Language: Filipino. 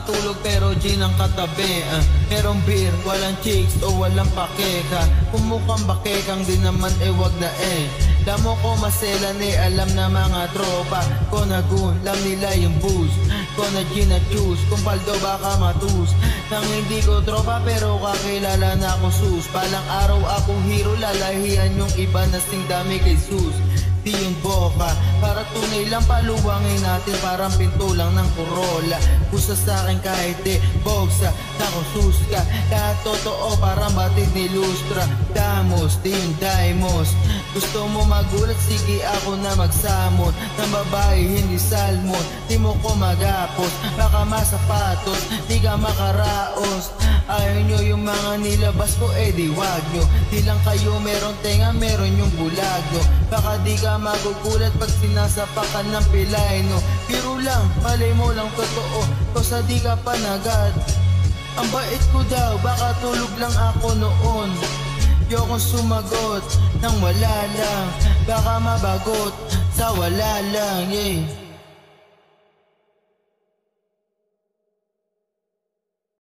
makatulog pero gin ang katabi. Merong beer, walang chicks o walang pakeka. Kung mukhang bakekang din naman wag na Damo ko maselan alam na mga tropa ko na gulam nila yung booze ko na gin at juice. Kung paldo baka matus nang hindi ko tropa pero kakilala na akong sus. Palang araw akong hero, lalahian yung iba na sing dami kay sus. Di yun boka, para tunay lang paluwangin natin parang pinto lang ng Corolla. Pusa sa'kin kahit bogsa, nakusus ka. Lahat totoo parang batid ni Lustra. Damos, di yung daimos. Gusto mo magulat, sige ako na magsamon. Ng babae hindi salmon, di mo ko magapos. Baka masapatos, di ka makaraos. Ayaw nyo yung mga nilabas ko, di wag nyo. Di lang kayo meron tenga, meron yung bulag nyo. Baka di ka magugulat pag sinasapakan ng pilay no. Biro lang, malay mo lang totoo, kosa di ka panagad. Ang bait ko daw, baka tulog lang ako noon. Yokong sumagot nang wala lang, baka mabagot sa wala lang, yeah.